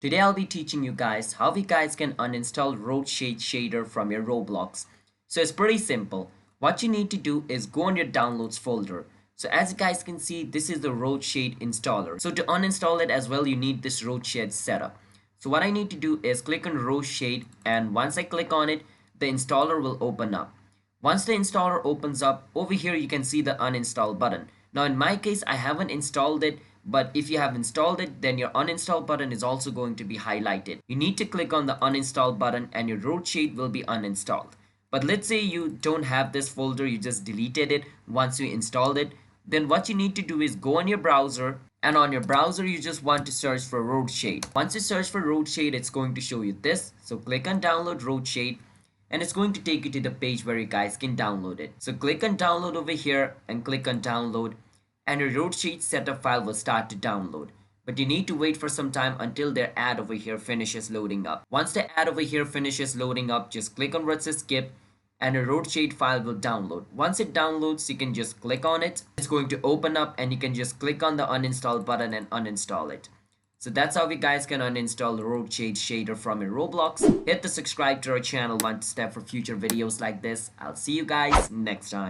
Today I'll be teaching you guys how you guys can uninstall Roshade shader from your Roblox. So it's pretty simple. What you need to do is go on your downloads folder. So as you guys can see, this is the Roshade installer. So to uninstall it as well, you need this Roshade setup. So what I need to do is click on Roshade, and once I click on it, the installer will open up. Once the installer opens up, over here you can see the uninstall button. Now in my case, I haven't installed it, but if you have installed it, then your uninstall button is also going to be highlighted. You need to click on the uninstall button and your Roshade will be uninstalled. But let's say you don't have this folder, you just deleted it once you installed it. Then what you need to do is go on your browser, and on your browser you just want to search for Roshade. Once you search for Roshade, it's going to show you this. So click on download Roshade, and it's going to take you to the page where you guys can download it. So click on download over here and click on download, and your Roshade setup file will start to download. But you need to wait for some time until their ad over here finishes loading up. Once the ad over here finishes loading up, just click on where it says skip, and your Roshade file will download. Once it downloads, you can just click on it. It's going to open up and you can just click on the uninstall button and uninstall it. So that's how you guys can uninstall the Roshade shader from your Roblox. Hit the subscribe to our channel one step for future videos like this. I'll see you guys next time.